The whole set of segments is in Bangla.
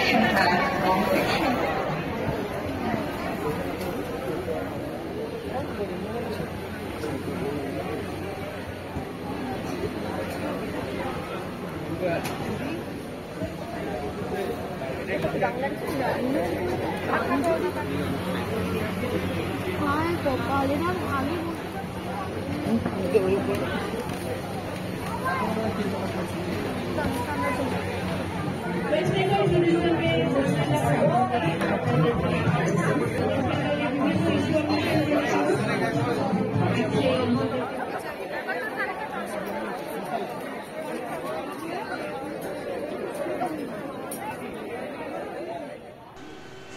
section had wrong section.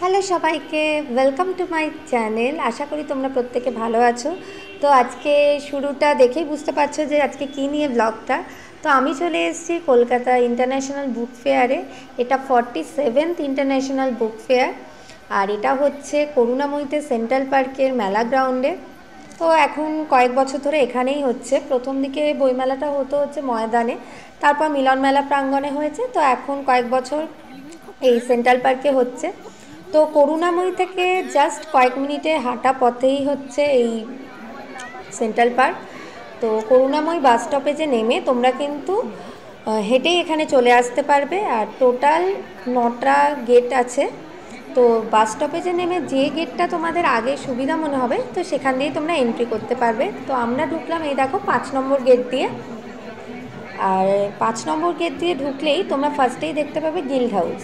Hello সবাইকে, ওয়েলকাম টু মাই চ্যানেল। আশা করি তোমরা প্রত্যেকে ভালো আছো। তো আজকে শুরুটা দেখেই বুঝতে পারছো যে আজকে কী নিয়ে ব্লগটা। তো আমি চলে এসেছি কলকাতা ইন্টারন্যাশনাল বুক ফেয়ারে। এটা 47th ইন্টারন্যাশনাল বুক ফেয়ার, আর এটা হচ্ছে করুণাময়ীতে সেন্ট্রাল পার্কের মেলা গ্রাউন্ডে। তো এখন কয়েক বছর ধরে এখানেই হচ্ছে। প্রথম দিকে বইমেলাটা হচ্ছে ময়দানে, তারপর মিলন মেলা প্রাঙ্গণে হয়েছে। তো এখন কয়েক বছর এই সেন্ট্রাল পার্কে হচ্ছে। তো করুণাময়ী থেকে জাস্ট কয়েক মিনিটে হাঁটা পথেই হচ্ছে এই সেন্ট্রাল পার্ক। তো করুণাময়ী বাস স্টপে যে নেমে তোমরা কিন্তু হেঁটেই এখানে চলে আসতে পারবে। আর টোটাল 9টা গেট আছে। তো বাস স্টপেজে নেমে যে গেটটা তোমাদের আগে সুবিধা মনে হবে, তো সেখান দিয়েই তোমরা এন্ট্রি করতে পারবে। তো আমরা ঢুকলাম এই দেখো 5 নম্বর গেট দিয়ে। আর 5 নম্বর গেট দিয়ে ঢুকলেই তোমরা ফার্স্টেই দেখতে পাবে গিল্ড হাউস।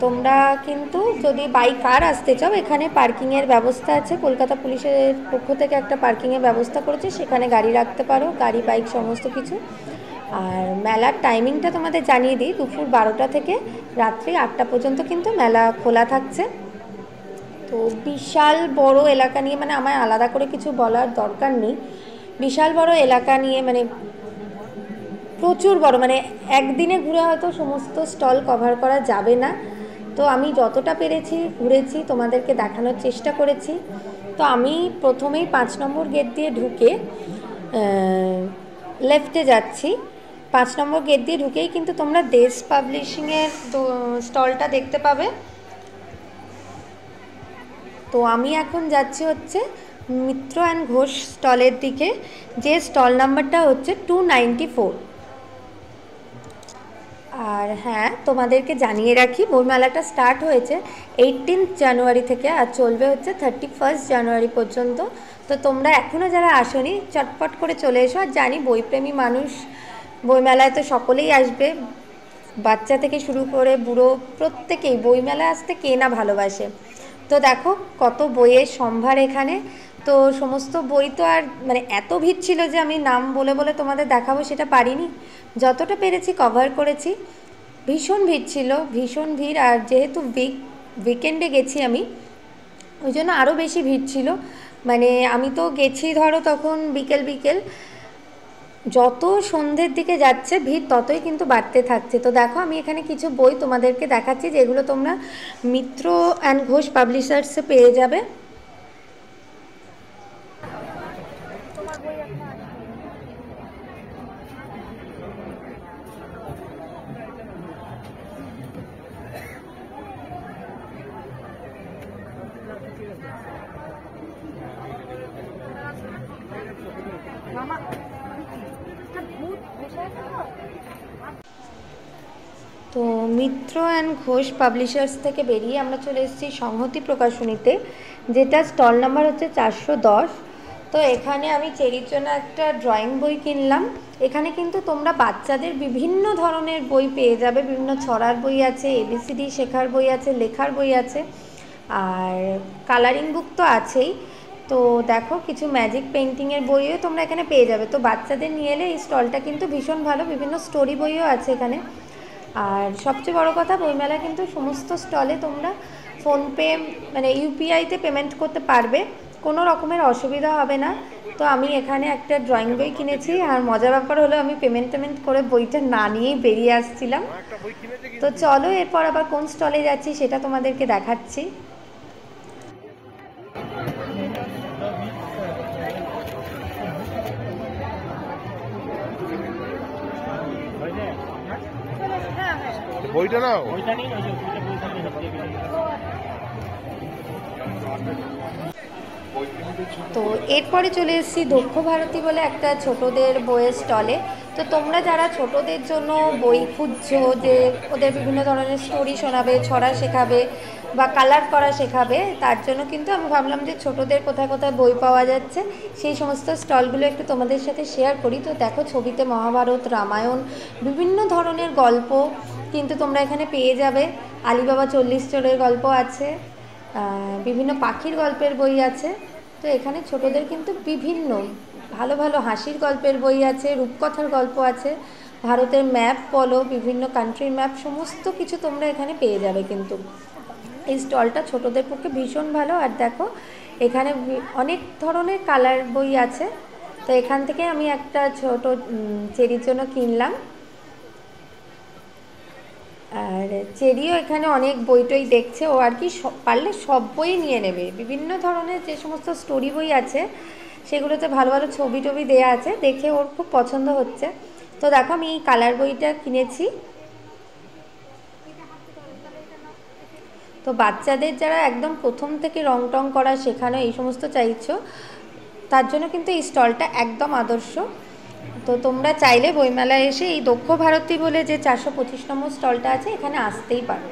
তোমরা কিন্তু যদি বাই কার আসতে চাও, এখানে পার্কিংয়ের ব্যবস্থা আছে। কলকাতা পুলিশের পক্ষ থেকে একটা পার্কিংয়ের ব্যবস্থা করেছে, সেখানে গাড়ি রাখতে পারো, গাড়ি বাইক সমস্ত কিছু। আর মেলার টাইমিংটা তোমাদের জানিয়ে দিই, দুপুর 12টা থেকে রাত্রি 8টা পর্যন্ত কিন্তু মেলা খোলা থাকছে। তো বিশাল বড় এলাকা নিয়ে, মানে আমার আলাদা করে কিছু বলার দরকার নেই। বিশাল বড় এলাকা নিয়ে, মানে প্রচুর বড়, মানে একদিনে ঘুরে হয়তো সমস্ত স্টল কভার করা যাবে না। তো আমি যতটা পেরেছি ঘুরেছি, তোমাদেরকে দেখানোর চেষ্টা করেছি। তো আমি প্রথমেই 5 নম্বর গেট দিয়ে ঢুকে লেফটে যাচ্ছি। 5 নম্বর গেট দিয়ে ঢুকেই কিন্তু তোমরা দেশ পাবলিশিংয়ের স্টলটা দেখতে পাবে। তো আমি এখন যাচ্ছি হচ্ছে মিত্র অ্যান্ড ঘোষ স্টলের দিকে, যে স্টল নাম্বারটা হচ্ছে 294। আর হ্যাঁ, তোমাদেরকে জানিয়ে রাখি, বইমেলাটা স্টার্ট হয়েছে 18th জানুয়ারি থেকে আর চলবে হচ্ছে 31st জানুয়ারি পর্যন্ত। তো তোমরা এখনও যারা আসোনি, চটপট করে চলে এসো। আর জানি বইপ্রেমী মানুষ বইমেলায় তো সকলেই আসবে, বাচ্চা থেকে শুরু করে বুড়ো প্রত্যেকেই বইমেলায় আসতে কে না ভালোবাসে। তো দেখো কত বইয়ের সম্ভার এখানে। তো সমস্ত বই তো আর মানে এত ভিড় ছিল যে আমি নাম বলে বলে তোমাদের দেখাবো সেটা পারিনি। যতটা পেরেছি কভার করেছি। ভীষণ ভিড় ছিল, ভীষণ ভিড়। আর যেহেতু উইকেন্ডে গেছি আমি, ওই জন্য আরও বেশি ভিড় ছিল। মানে আমি তো গেছি ধরো তখন বিকেল, যত সন্ধ্যের দিকে যাচ্ছে ভিড় ততই কিন্তু বাড়তে থাকছে। তো দেখো আমি এখানে কিছু বই তোমাদেরকে দেখাচ্ছি, যেগুলো তোমরা মিত্র অ্যান্ড ঘোষ পাবলিশার্সে পেয়ে যাবে। তো মিত্র অ্যান্ড ঘোষ পাবলিশার্স থেকে বেরিয়ে আমরা চলে এসেছি সংহতি প্রকাশনীতে, যেটা স্টল নাম্বার হচ্ছে 410। তো এখানে আমি চেরির জন্য একটা ড্রয়িং বই কিনলাম। এখানে কিন্তু তোমরা বাচ্চাদের বিভিন্ন ধরনের বই পেয়ে যাবে। বিভিন্ন ছড়ার বই আছে, ABCD শেখার বই আছে, লেখার বই আছে, আর কালারিং বুক তো আছেই। তো দেখো কিছু ম্যাজিক পেন্টিংয়ের বইও তোমরা এখানে পেয়ে যাবে। তো বাচ্চাদের নিয়ে এলে এই স্টলটা কিন্তু ভীষণ ভালো। বিভিন্ন স্টোরি বইও আছে এখানে। আর সবচেয়ে বড় কথা, বইমেলা কিন্তু সমস্ত স্টলে তোমরা ফোনপে মানে UPIতে পেমেন্ট করতে পারবে, কোনো রকমের অসুবিধা হবে না। তো আমি এখানে একটা ড্রয়িং বই কিনেছি। আর মজার ব্যাপার হলো আমি পেমেন্ট করে বইটা না নিয়েই বেরিয়ে আসছিলাম। তো চলো এরপর আবার কোন স্টলে যাচ্ছি সেটা তোমাদেরকে দেখাচ্ছি। বইটা নাও। তো এরপরে চলে এসেছি দক্ষ ভারতী বলে একটা ছোটদের বইয়ের স্টলে। তো তোমরা যারা ছোটদের জন্য বই খুঁজছো, যে ওদের বিভিন্ন ধরনের স্টোরি শোনাবে, ছড়া শেখাবে বা কালার করা শেখাবে, তার জন্য কিন্তু আমি ভাবলাম যে ছোটদের কোথায় কোথায় বই পাওয়া যাচ্ছে সেই সমস্ত স্টলগুলো একটু তোমাদের সাথে শেয়ার করি। তো দেখো, ছবিতে মহাভারত, রামায়ণ, বিভিন্ন ধরনের গল্প কিন্তু তোমরা এখানে পেয়ে যাবে। আলিবাবা 40 চোরের গল্প আছে, বিভিন্ন পাখির গল্পের বই আছে। তো এখানে ছোটদের কিন্তু বিভিন্ন ভালো ভালো হাসির গল্পের বই আছে, রূপকথার গল্প আছে, ভারতের ম্যাপ বলো, বিভিন্ন কান্ট্রির ম্যাপ, সমস্ত কিছু তোমরা এখানে পেয়ে যাবে। কিন্তু এই স্টলটা ছোটদের পক্ষে ভীষণ ভালো। আর দেখো, এখানে অনেক ধরনের কালার বই আছে। তো এখান থেকে আমি একটা ছোট চেরির জন্য কিনলাম। আর চেরিও এখানে অনেক বইটই দেখছে, ও আর কি পারলে সব বই নিয়ে নেবে। বিভিন্ন ধরনের যে সমস্ত স্টোরি বই আছে সেগুলোতে ভালো ভালো ছবি টবি দেওয়া আছে, দেখে ওর খুব পছন্দ হচ্ছে। তো দেখো, আমি এই কালার বইটা কিনেছি। তো বাচ্চাদের যারা একদম প্রথম থেকে রং টং করা শেখানো এই সমস্ত চাইছো, তার জন্য কিন্তু এই স্টলটা একদম আদর্শ। তো তোমরা চাইলে বইমেলায় এসে এই দক্ষ ভারতী বলে যে 425 নম্বর স্টলটা আছে, এখানে আসতেই পারো।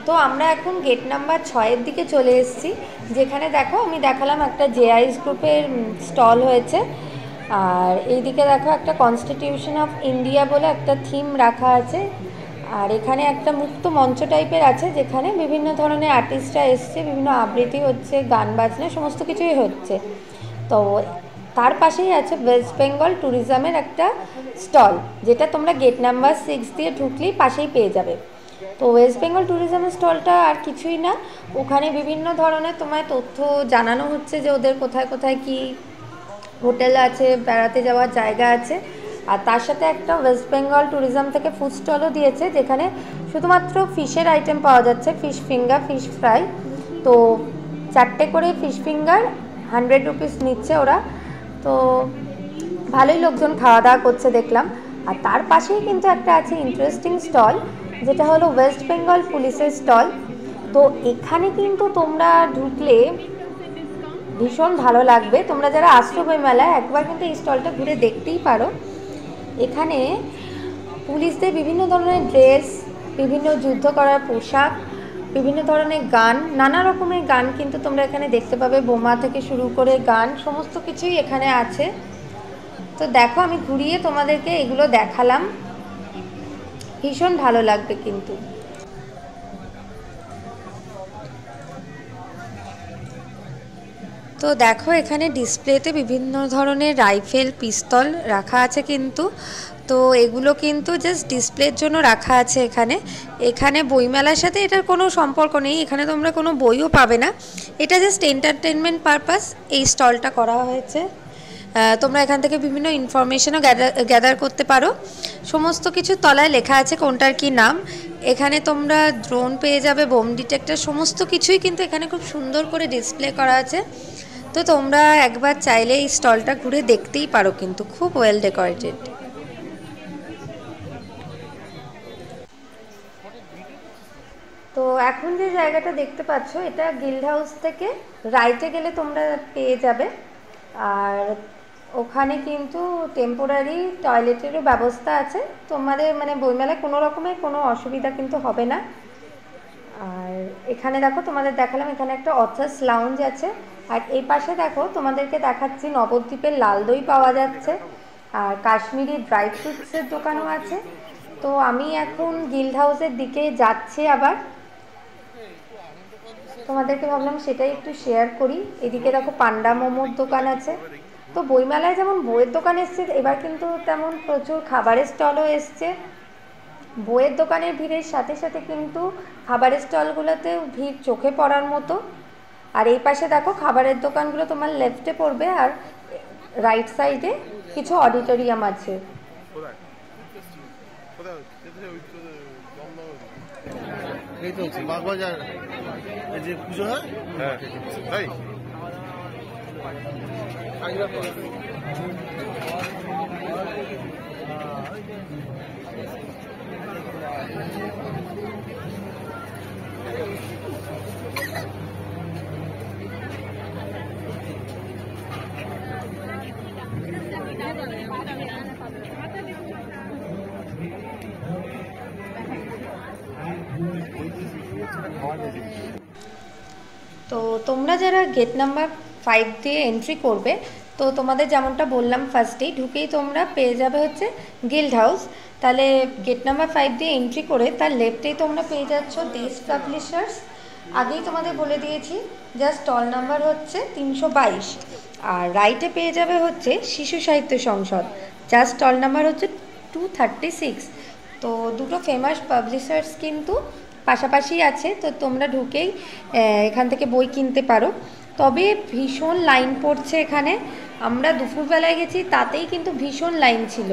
তো আমরা এখন গেট নাম্বার 6-এর দিকে চলে এসেছি, যেখানে দেখো আমি দেখালাম একটা জেআইএস গ্রুপের স্টল হয়েছে। আর এইদিকে দেখো একটা কনস্টিটিউশন অফ ইন্ডিয়া বলে একটা থিম রাখা আছে। আর এখানে একটা মুক্ত মঞ্চ টাইপের আছে, যেখানে বিভিন্ন ধরনের আর্টিস্টরা এসছে, বিভিন্ন আবৃত্তি হচ্ছে, গান বাজনা সমস্ত কিছুই হচ্ছে। তো তার পাশেই আছে ওয়েস্ট বেঙ্গল ট্যুরিজমের একটা স্টল, যেটা তোমরা গেট নাম্বার 6 দিয়ে ঢুকলেই পাশেই পেয়ে যাবে। তো ওয়েস্ট বেঙ্গল ট্যুরিজমের স্টলটা আর কিছুই না, ওখানে বিভিন্ন ধরনের তোমায় তথ্য জানানো হচ্ছে যে ওদের কোথায় কোথায় কি হোটেল আছে, বেড়াতে যাওয়ার জায়গা আছে। আর তার সাথে একটা ওয়েস্ট বেঙ্গল ট্যুরিজম থেকে ফুড স্টলও দিয়েছে, যেখানে শুধুমাত্র ফিশের আইটেম পাওয়া যাচ্ছে, ফিশ ফিঙ্গার, ফিশ ফ্রাই। তো 4টে করে ফিশ ফিঙ্গার 100 রুপিস নিচ্ছে ওরা। তো ভালোই লোকজন খাওয়া দাওয়া করছে দেখলাম। আর তার পাশেই কিন্তু একটা আছে ইন্টারেস্টিং স্টল, যেটা হলো ওয়েস্ট বেঙ্গল পুলিশের স্টল। তো এখানে কিন্তু তোমরা ঢুকলে ভীষণ ভালো লাগবে। তোমরা যারা আসছো বইমেলায়, একবার কিন্তু এই স্টলটা ঘুরে দেখতেই পারো। এখানে পুলিশদের বিভিন্ন ধরনের ড্রেস, বিভিন্ন যুদ্ধ করার পোশাক, বিভিন্ন ধরনের গান, নানা রকমের গান কিন্তু তোমরা এখানে দেখতে পাবে। বোমা থেকে শুরু করে গান, সমস্ত কিছুই এখানে আছে। তো দেখো, আমি ঘুরিয়ে তোমাদেরকে এগুলো দেখালাম, ভীষণ ভালো লাগবে কিন্তু। তো দেখো, এখানে ডিসপ্লেতে বিভিন্ন ধরনের রাইফেল, পিস্তল রাখা আছে কিন্তু। তো এগুলো কিন্তু জাস্ট ডিসপ্লের জন্য রাখা আছে এখানে। এখানে বইমেলার সাথে এটার কোনো সম্পর্ক নেই, এখানে তোমরা কোনো বইও পাবে না। এটা জাস্ট এন্টারটেনমেন্ট পারপাস এই স্টলটা করা হয়েছে। তোমরা এখান থেকে বিভিন্ন ইনফরমেশনও গ্যাদার করতে পারো। সমস্ত কিছু তলায় লেখা আছে কোনটার কি নাম। এখানে তোমরা ড্রোন পেয়ে যাবে, বোম ডিটেক্টর, সমস্ত কিছুই কিন্তু এখানে খুব সুন্দর করে ডিসপ্লে করা আছে। তো তোমরা একবার চাইলে এই স্টলটা ঘুরে দেখতেই পারো, কিন্তু খুব ওয়েল ডেকোরেটেড। তো এখন যে জায়গাটা দেখতে পাচ্ছ, এটা গিল্ড হাউস থেকে রাইটে গেলে তোমরা পেয়ে যাবে। আর ওখানে কিন্তু টেম্পোরারি টয়লেটেরও ব্যবস্থা আছে। তোমাদের মানে বইমেলায় কোনো রকমের কোনো অসুবিধা কিন্তু হবে না। আর এখানে দেখো, তোমাদের দেখালাম এখানে একটা অথার্স লাউঞ্জ আছে। আর এই পাশে দেখো, তোমাদেরকে দেখাচ্ছি নবদ্বীপের লাল দই পাওয়া যাচ্ছে, আর কাশ্মীরি ড্রাই ফ্রুটসের দোকানও আছে। তো আমি এখন গিল্ড হাউসের দিকে যাচ্ছি আবার, তোমাদেরকে ভাবলাম সেটাই একটু শেয়ার করি। এদিকে দেখো পান্ডা মোমোর দোকান আছে। তো বইমেলায় যেমন বইয়ের দোকান এসছে, এবার কিন্তু তেমন প্রচুর খাবারের স্টলও এসছে। বইয়ের দোকানের ভিড়ের সাথে সাথে কিন্তু খাবারের স্টলগুলোতেও ভিড় চোখে পড়ার মতো। আর এই পাশে দেখো, খাবারের দোকানগুলো তোমার লেফটে পড়বে, আর রাইট সাইডে কিছু অডিটোরিয়াম আছে। এই তো বাগবাজার যে পুজো হয়, হ্যাঁ তাই। তো তোমরা যারা গেট নাম্বার 5 দিয়ে এন্ট্রি করবে, তো তোমাদের যেমনটা বললাম ফার্স্টেই ঢুকেই তোমরা পেয়ে যাবে হচ্ছে গিল্ড হাউস। তাহলে গেট নাম্বার 5 দিয়ে এন্ট্রি করে তার লেফটেই তোমরা পেয়ে যাচ্ছ দেশ পাবলিশার্স। আগেই তোমাদের বলে দিয়েছি, জাস্ট স্টল নাম্বার হচ্ছে 322। আর রাইটে পেয়ে যাবে হচ্ছে শিশু সাহিত্য সংসদ, যার স্টল নাম্বার হচ্ছে 236। তো দুটো ফেমাস পাবলিশার্স কিন্তু পাশাপাশি আছে, তো তোমরা ঢুকেই এখান থেকে বই কিনতে পারো। তবে ভীষণ লাইন পড়ছে এখানে, আমরা দুপুরবেলায় গেছি তাতেই কিন্তু ভীষণ লাইন ছিল।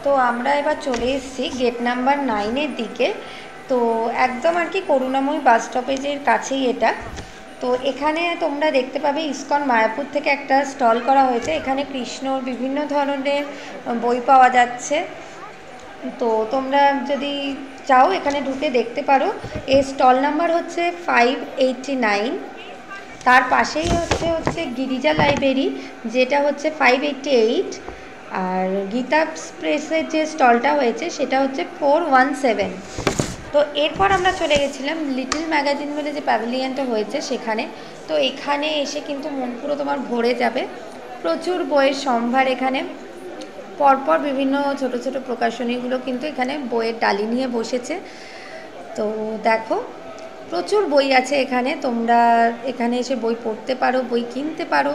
তো আমরা এবার চলে এসেছি গেট নাম্বার 9-এর দিকে। তো একদম আর কি করুণাময়ী বাস স্টপেজের কাছেই এটা। তো এখানে তোমরা দেখতে পাবে ইসকন মায়াপুর থেকে একটা স্টল করা হয়েছে। এখানে কৃষ্ণর বিভিন্ন ধরনের বই পাওয়া যাচ্ছে। তো তোমরা যদি চাও এখানে ঢুকে দেখতে পারো। এর স্টল নাম্বার হচ্ছে 589। তার পাশেই হচ্ছে গিরিজা লাইব্রেরি, যেটা হচ্ছে 588। আর গীতা এক্সপ্রেসের যে স্টলটা হয়েছে সেটা হচ্ছে 417। তো এরপর আমরা চলে গেছিলাম লিটল ম্যাগাজিন বলে যে প্যাভিলিয়নটা হয়েছে সেখানে। তো এখানে এসে কিন্তু মন পুরো তোমার ভরে যাবে, প্রচুর বইয়ের সম্ভার। এখানে পরপর বিভিন্ন ছোট ছোট প্রকাশনীগুলো কিন্তু এখানে বইয়ের ডালি নিয়ে বসেছে। তো দেখো প্রচুর বই আছে এখানে, তোমরা এখানে এসে বই পড়তে পারো, বই কিনতে পারো।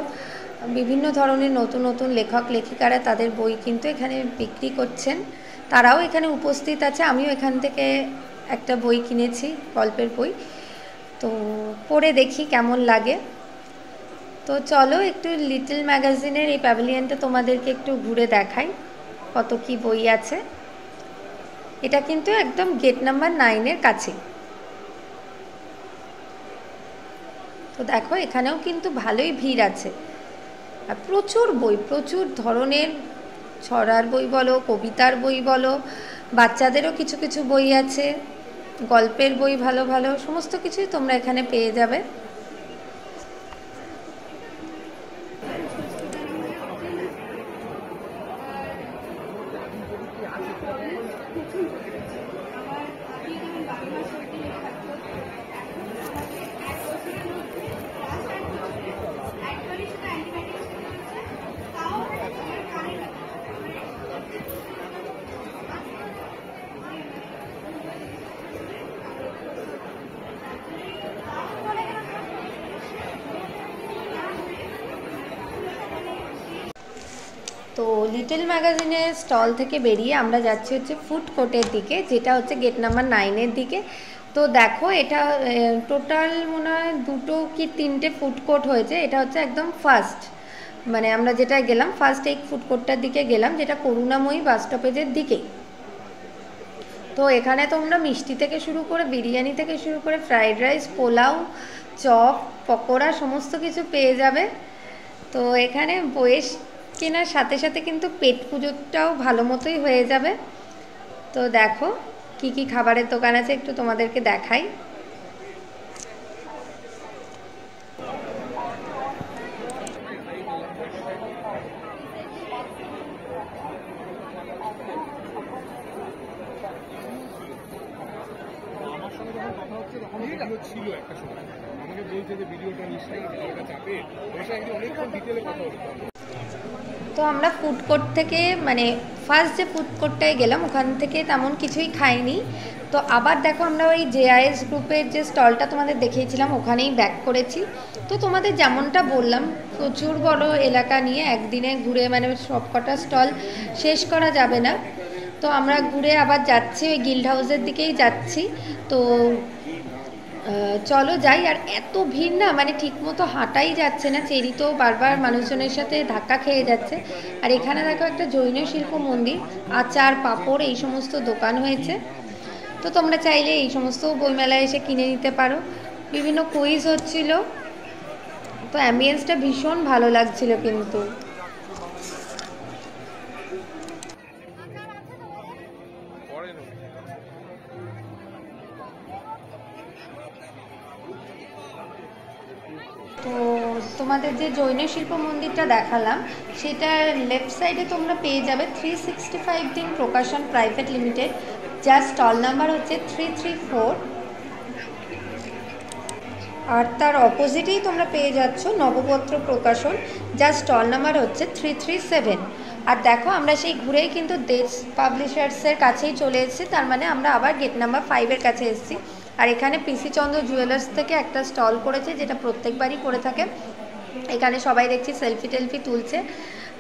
বিভিন্ন ধরনের নতুন নতুন লেখক লেখিকারা তাদের বই কিন্তু এখানে বিক্রি করছেন, তারাও এখানে উপস্থিত আছে। আমিও এখান থেকে একটা বই কিনেছি, গল্পের বই। তো পড়ে দেখি কেমন লাগে। তো চলো একটু লিটল ম্যাগাজিনের এই প্যাভিলিয়নটা তোমাদেরকে একটু ঘুরে দেখাই কত কি বই আছে। এটা কিন্তু একদম গেট নাম্বার 9-এর কাছে। তো দেখো এখানেও কিন্তু ভালোই ভিড় আছে, আর প্রচুর বই, প্রচুর ধরনের ছড়ার বই বলো, কবিতার বই বলো, বাচ্চাদেরও কিছু কিছু বই আছে, গল্পের বই ভালো ভালো সমস্ত কিছুই তোমরা এখানে পেয়ে যাবে। তো লিটল ম্যাগাজিনের স্টল থেকে বেরিয়ে আমরা যাচ্ছি হচ্ছে ফুড কোর্টের দিকে, যেটা হচ্ছে গেট নাম্বার 9-এর দিকে। তো দেখো এটা টোটাল মনে হয় 2 কি 3টে ফুড কোর্ট হয়েছে। এটা হচ্ছে একদম ফার্স্ট, মানে আমরা যেটা গেলাম ফার্স্ট এই ফুড কোর্টটার দিকে গেলাম, যেটা করুণাময়ী বাস স্টপেজের দিকেই। তো এখানে তোমরা মিষ্টি থেকে শুরু করে বিরিয়ানি থেকে শুরু করে fried rice, pulao, chop, pakora সমস্ত কিছু পেয়ে যাবে। তো এখানে বইয়ের কেনার সাথে সাথে কিন্তু পেট পুজোটাও ভালো মতোই হয়ে যাবে। তো দেখো কি কি খাবারের দোকান আছে একটু তোমাদেরকে দেখাই। ছিল একটা সময় আমাকে বলছে যে ভিডিওটা নিশ্চয়ই ভিডিওটা চাপে বসে একদম অনেকক্ষণ ডিটেলে কথা বলতে। তো আমরা ফুড কোর্ট থেকে মানে ফার্স্ট যে ফুড কোর্টটায় গেলাম ওখান থেকে তেমন কিছুই খাইনি। তো আবার দেখো আমরা ওই জেআইএস গ্রুপের যে স্টলটা তোমাদের দেখিয়েছিলাম ওখানেই ব্যাক করেছি। তো তোমাদের যেমনটা বললাম প্রচুর বড় এলাকা নিয়ে একদিনে ঘুরে মানে সব কটা স্টল শেষ করা যাবে না। তো আমরা ঘুরে আবার যাচ্ছি ওই গিল্ড হাউসের দিকেই যাচ্ছি। তো চলো যাই। আর এত ভিড় না মানে ঠিকমতো হাঁটাই যাচ্ছে না, চেরি তো বারবার মানুষজনের সাথে ধাক্কা খেয়ে যাচ্ছে। আর এখানে দেখো একটা জৈন শিল্প মন্দির, আচার, পাঁপড় এই সমস্ত দোকান হয়েছে। তো তোমরা চাইলে এই সমস্ত বইমেলায় এসে কিনে নিতে পারো। বিভিন্ন কুইজ হচ্ছিল, তো অ্যাম্বিয়েন্সটা ভীষণ ভালো লাগছিল কিন্তু। তো তোমাদের যে জৈন শিল্প মন্দিরটা দেখালাম সেটার লেফট সাইডে তোমরা পেয়ে যাবে 365 দিন প্রকাশন প্রাইভেট লিমিটেড, যার স্টল নাম্বার হচ্ছে 334। আর তার অপোজিটেই তোমরা পেয়ে যাচ্ছ নবপত্র প্রকাশন, যার স্টল নাম্বার হচ্ছে 337। আর দেখো আমরা সেই ঘুরেই কিন্তু দেশ পাবলিশার্সের কাছেই চলে এসেছি, তার মানে আমরা আবার গেট নাম্বার 5-এর কাছে এসেছি। আর এখানে পিসি চন্দ্র জুয়েলার্স থেকে একটা স্টল করেছে, যেটা প্রত্যেকবারই করে থাকে। এখানে সবাই দেখছি সেলফি টেলফি তুলছে।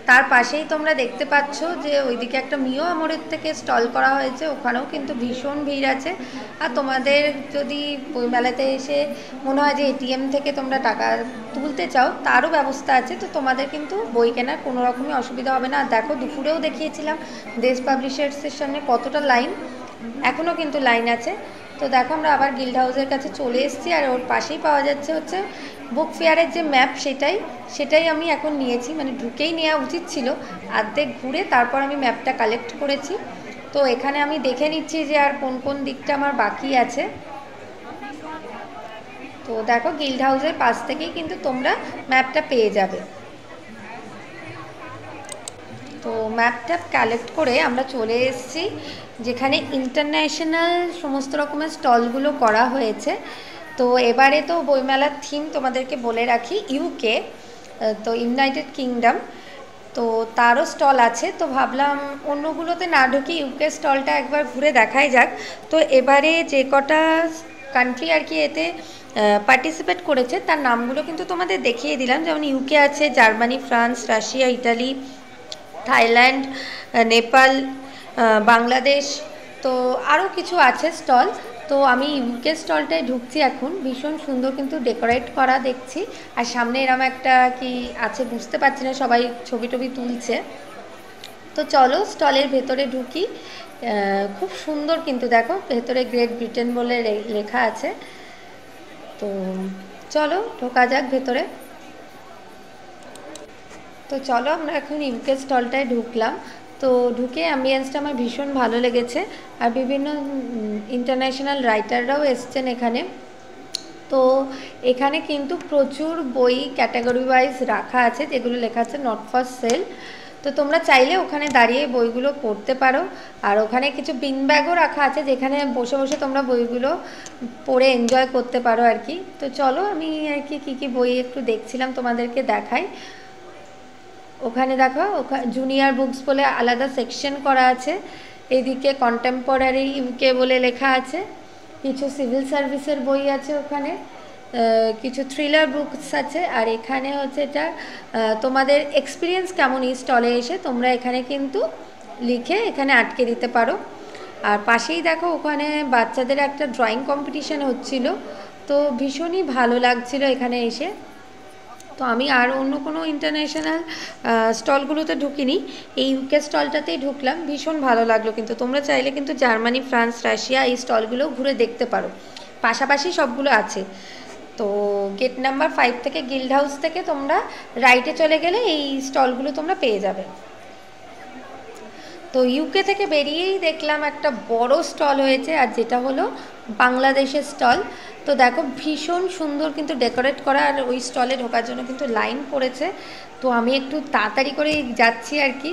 তার পাশেই তোমরা দেখতে পাচ্ছ যে ওইদিকে একটা মিও আমরের থেকে স্টল করা হয়েছে, ওখানেও কিন্তু ভীষণ ভিড় আছে। আর তোমাদের যদি বইমেলাতে এসে মনে হয় যে এটিএম থেকে তোমরা টাকা তুলতে চাও, তারও ব্যবস্থা আছে। তো তোমাদের কিন্তু বই কেনার কোনো রকমই অসুবিধা হবে না। আর দেখো দুপুরেও দেখিয়েছিলাম দেশ পাবলিশার্সের সামনে কতটা লাইন, এখনও কিন্তু লাইন আছে। তো দেখো আমরা আবার গিল্ড হাউসের কাছে চলে এসেছি, আর ওর পাশেই পাওয়া যাচ্ছে হচ্ছে বুক ফেয়ারের যে ম্যাপ, সেটাই আমি এখন নিয়েছি। মানে ঢুকেই নেওয়া উচিত ছিল, অর্ধেক ঘুরে তারপর আমি ম্যাপটা কালেক্ট করেছি। তো এখানে আমি দেখে নিচ্ছি যে আর কোন কোন দিকটা আমার বাকি আছে। তো দেখো গিল্ড হাউসের পাশ থেকেই কিন্তু তোমরা ম্যাপটা পেয়ে যাবে। তো ম্যাপটা কালেক্ট করে আমরা চলে এসেছি যেখানে ইন্টারন্যাশনাল সমস্ত রকমের স্টলগুলো করা হয়েছে। তো এবারে তো বইমেলার থিম তোমাদেরকে বলে রাখি ইউকে, তো ইউনাইটেড কিংডম, তো তারও স্টল আছে। তো ভাবলাম অন্যগুলোতে না ঢুকি ইউকে স্টলটা একবার ঘুরে দেখাই যাক। তো এবারে যে কটা কান্ট্রি আর কি এতে পার্টিসিপেট করেছে তার নামগুলো কিন্তু তোমাদের দেখিয়ে দিলাম। যেমন ইউকে আছে, Germany, France, Russia, Italy, Thailand, Nepal, Bangladesh, তো আরও কিছু আছে স্টল। তো আমি ইউকে স্টলটায় ঢুকছি এখন। ভীষণ সুন্দর কিন্তু ডেকোরেট করা দেখছি। আর সামনে এরম একটা কি আছে বুঝতে পারছি না, সবাই ছবি টবি তুলছে। তো চলো স্টলের ভেতরে ঢুকি। খুব সুন্দর কিন্তু দেখো ভেতরে গ্রেট ব্রিটেন বলে লেখা আছে। তো চলো ঢোকা যাক ভেতরে। তো চলো আমরা এখন ইউকে স্টলটায় ঢুকলাম। তো ঢুকে অ্যাম্বিয়েন্সটা আমার ভীষণ ভালো লেগেছে। আর বিভিন্ন ইন্টারন্যাশনাল রাইটাররাও এসছেন এখানে। তো এখানে কিন্তু প্রচুর বই ক্যাটাগরি ওয়াইজ রাখা আছে, যেগুলো লেখা আছে নট ফর সেল। তো তোমরা চাইলে ওখানে দাঁড়িয়ে বইগুলো পড়তে পারো। আর ওখানে কিছু বিন ব্যাগও রাখা আছে, যেখানে বসে বসে তোমরা বইগুলো পড়ে এনজয় করতে পারো আর কি। তো চলো আমি আর কি কী বই একটু দেখছিলাম তোমাদেরকে দেখাই। ওখানে দেখো জুনিয়র বুকস বলে আলাদা সেকশন করা আছে। এদিকে কন্টেম্পোরারি ইউকে বলে লেখা আছে। কিছু সিভিল সার্ভিসের বই আছে ওখানে, কিছু থ্রিলার বুকস আছে। আর এখানে হচ্ছে এটা তোমাদের এক্সপিরিয়েন্স কেমন এই স্টলে এসে তোমরা এখানে কিন্তু লিখে এখানে আটকে দিতে পারো। আর পাশেই দেখো ওখানে বাচ্চাদের একটা ড্রয়িং কম্পিটিশান হচ্ছিল। তো ভীষণই ভালো লাগছিল এখানে এসে। তো আমি আর অন্য কোনো ইন্টারন্যাশনাল স্টলগুলোতে ঢুকিনি, এই ইউকে স্টলটাতেই ঢুকলাম। ভীষণ ভালো লাগলো কিন্তু। তোমরা চাইলে কিন্তু জার্মানি, ফ্রান্স, রাশিয়া এই স্টলগুলো ঘুরে দেখতে পারো, পাশাপাশি সবগুলো আছে। তো গেট নাম্বার 5 থেকে গিল্ড হাউস থেকে তোমরা রাইটে চলে গেলে এই স্টলগুলো তোমরা পেয়ে যাবে। তো ইউকে থেকে বেরিয়েই দেখলাম একটা বড় স্টল হয়েছে, আর যেটা হলো বাংলাদেশের স্টল। তো দেখো ভীষণ সুন্দর কিন্তু ডেকোরেট করা। আর ওই স্টলে ঢোকার জন্য কিন্তু লাইন পড়েছে। তো আমি একটু তাড়াতাড়ি করে যাচ্ছি আর কি।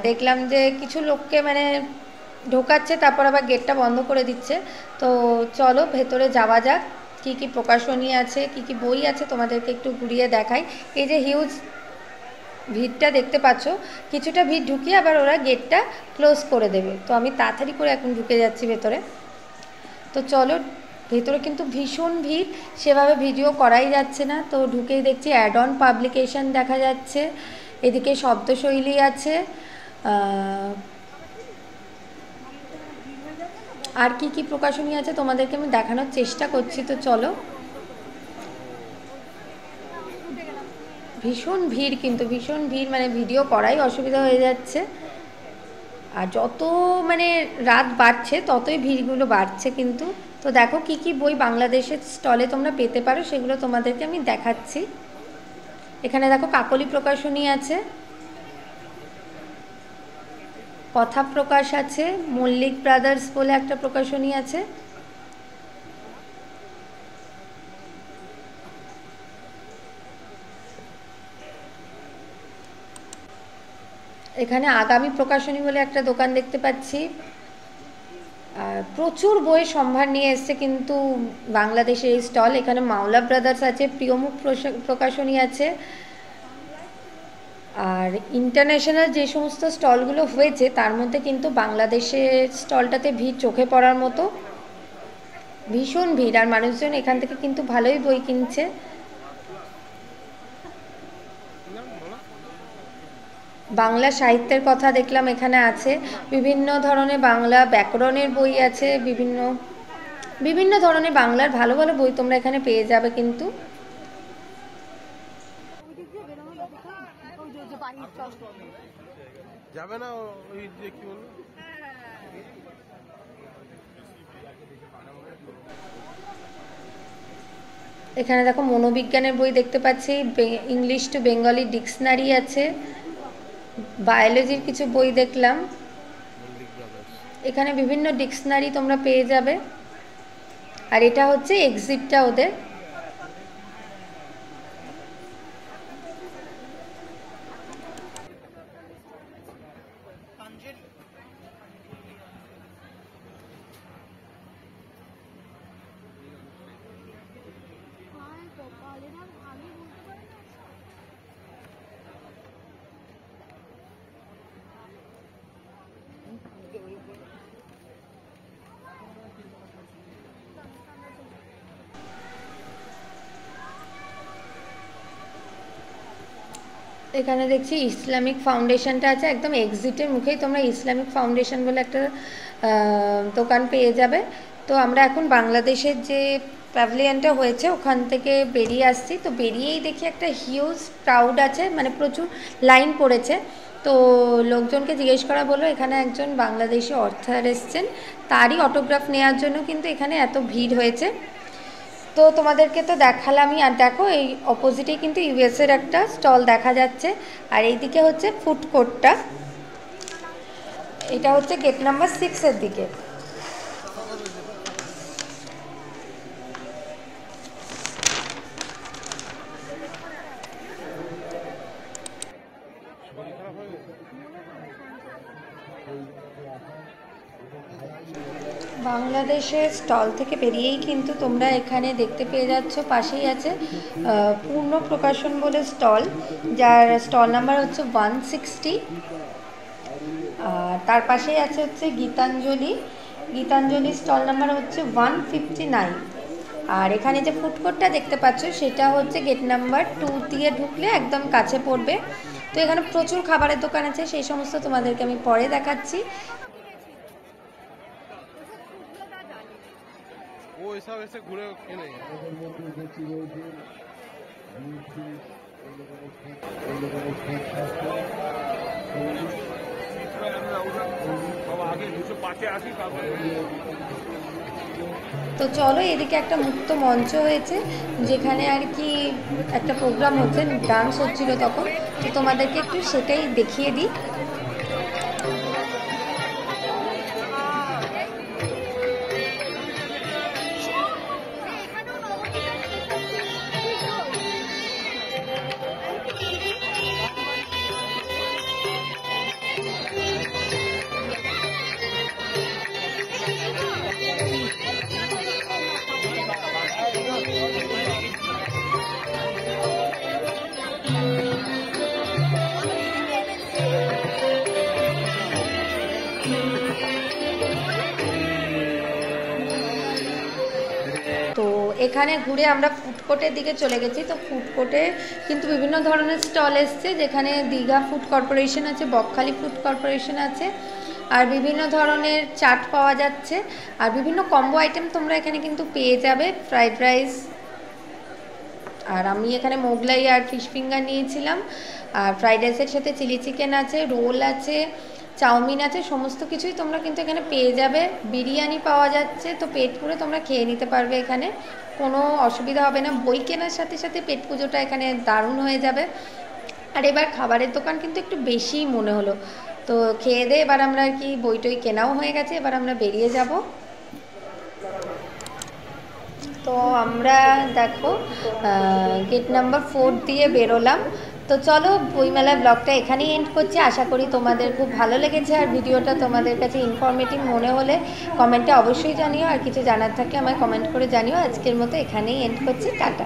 দেখলাম যে কিছু লোককে মানে ঢোকাচ্ছে, তারপর আবার গেটটা বন্ধ করে দিচ্ছে। তো চলো ভেতরে যাওয়া যাক। কী কী প্রকাশনী আছে, কী কী বই আছে তোমাদেরকে একটু ঘুরিয়ে দেখাই। এই যে হিউজ ভিড়টা দেখতে পাচ্ছ, কিছুটা ভিড় ঢুকিয়ে আবার ওরা গেটটা ক্লোজ করে দেবে। তো আমি তাড়াতাড়ি করে এখন ঢুকে যাচ্ছি ভেতরে। তো চলো, ভেতরে কিন্তু ভীষণ ভিড়, সেভাবে ভিডিও করাই যাচ্ছে না। তো ঢুকেই দেখছি অ্যাড অন পাবলিকেশন দেখা যাচ্ছে, এদিকে শব্দশৈলী আছে, আর কি কি প্রকাশনী আছে তোমাদেরকে আমি দেখানোর চেষ্টা করছি। তো চলো, ভীষণ ভিড় কিন্তু ভীষণ ভিড়, মানে ভিডিও করাই অসুবিধা হয়ে যাচ্ছে। আর যত মানে রাত বাড়ছে ততই ভিড়গুলো বাড়ছে কিন্তু। তো দেখো কি কি বই বাংলাদেশের স্টলে তোমরা পেতে পারো, সেগুলো তোমাদেরকে আমি দেখাচ্ছি। এখানে দেখো কাকলি প্রকাশনী আছে, কথা প্রকাশ আছে, মল্লিক ব্রাদার্স বলে একটা প্রকাশনী আছে, এখানে আগামী প্রকাশনী বলে একটা দোকান দেখতে পাচ্ছি। আর প্রচুর বইয়ের সম্ভার নিয়ে এসছে কিন্তু বাংলাদেশের এই স্টল। এখানে মাওলা ব্রাদার্স আছে, প্রিয়মুখ প্রকাশনী আছে। আর ইন্টারন্যাশনাল যে সমস্ত স্টলগুলো হয়েছে তার মধ্যে কিন্তু বাংলাদেশের স্টলটাতে ভিড় চোখে পড়ার মতো, ভীষণ ভিড়। আর মানুষজন এখান থেকে কিন্তু ভালোই বই কিনছে। বাংলা সাহিত্যের কথা দেখলাম এখানে আছে, বিভিন্ন ধরনের বাংলা ব্যাকরণের বই আছে, বিভিন্ন ধরনের বাংলার ভালো ভালো বই তোমরা এখানে পেয়ে যাবে। কিন্তু যাবে না ওই যে কি বলবো, এখানে দেখো মনোবিজ্ঞানের বই দেখতে পাচ্ছি, ইংলিশ টু বেঙ্গলি ডিকশনারি আছে, বায়োলজির কিছু বই দেখলাম। এখানে বিভিন্ন ডিকশনারি তোমরা পেয়ে যাবে। আর এটা হচ্ছে এক্সিটটা ওদের। এখানে দেখছি ইসলামিক ফাউন্ডেশনটা আছে, একদম এক্সিটের মুখেই তোমরা ইসলামিক ফাউন্ডেশন বলে একটা দোকান পেয়ে যাবে। তো আমরা এখন বাংলাদেশের যে প্যাভিলিয়নটা হয়েছে ওখান থেকে বেরিয়ে আসছি। তো বেরিয়েই দেখি একটা হিউজ ক্রাউড আছে, মানে প্রচুর লাইন পড়েছে। তো লোকজনকে জিজ্ঞেস করা বললো এখানে একজন বাংলাদেশি অথর এসছেন, তারই অটোগ্রাফ নেওয়ার জন্য কিন্তু এখানে এত ভিড় হয়েছে। তো তোমাদেরকে তো দেখালামই। আর দেখো এই অপোজিটেই কিন্তু ইউএসের একটা স্টল দেখা যাচ্ছে। আর এইদিকে হচ্ছে ফুড কোর্টটা, এটা হচ্ছে গেট নাম্বার 6-এর দিকে। বাংলাদেশের স্টল থেকে বেরিয়েই কিন্তু তোমরা এখানে দেখতে পেয়ে যাচ্ছ পাশেই আছে পূর্ণ প্রকাশন বলে স্টল, যার স্টল নাম্বার হচ্ছে 160। আর তার পাশেই আছে হচ্ছে গীতাঞ্জলি স্টল নাম্বার হচ্ছে 159। আর এখানে যে ফুড কোর্টটা দেখতে পাচ্ছ সেটা হচ্ছে গেট নাম্বার 2 দিয়ে ঢুকলে একদম কাছে পড়বে। তো এখানে প্রচুর খাবারের দোকান আছে, সেই সমস্ত তোমাদেরকে আমি পরে দেখাচ্ছি। ও এসব এসে ঘুরে কেনে। তো চলো, এদিকে একটা মুক্ত মঞ্চ হয়েছে যেখানে আর কি একটা প্রোগ্রাম হচ্ছে, ডান্স হচ্ছিল তখন। তো তোমাদেরকে একটু সেটাই দেখিয়ে দিই। তো এখানে ঘুরে আমরা ফুড কোর্টের দিকে চলে গেছি। তো ফুড কোর্টে কিন্তু বিভিন্ন ধরনের স্টল এসছে, যেখানে দীঘা ফুড কর্পোরেশন আছে, বকখালি ফুড কর্পোরেশন আছে, আর বিভিন্ন ধরনের চাট পাওয়া যাচ্ছে। আর বিভিন্ন কম্বো আইটেম তোমরা এখানে কিন্তু পেয়ে যাবে, ফ্রাইড রাইস। আর আমি এখানে মোগলাই আর ফিশ ফিঙ্গার নিয়েছিলাম। আর ফ্রাইড রাইসের সাথে চিলি চিকেন আছে, রোল আছে, চাউমিন আছে, সমস্ত কিছুই তোমরা কিন্তু এখানে পেয়ে যাবে। বিরিয়ানি পাওয়া যাচ্ছে, তো পেট পুরো তোমরা খেয়ে নিতে পারবে, এখানে কোনো অসুবিধা হবে না। বই কেনার সাথে সাথে পেট পুজোটা এখানে দারুণ হয়ে যাবে। আর এবার খাবারের দোকান কিন্তু একটু বেশিই মনে হলো। তো খেয়ে দিয়ে এবার আমরা আর কি বই টই কেনাও হয়ে গেছে, এবার আমরা বেরিয়ে যাব। তো আমরা দেখো গেট নাম্বার 4 দিয়ে বেরোলাম। তো তো চলো বইমেলা ব্লগটা এখানেই এন্ড করছি। আশা করি তোমাদের খুব ভালো লেগেছে, আর ভিডিওটা তোমাদের কাছে ইনফরমেটিভ মনে হলে কমেন্টে অবশ্যই জানিও, আর কিছু জানার থাকলে আমায় কমেন্ট করে জানিও। আজকের মতো এখানেই এন্ড করছি, টাটা।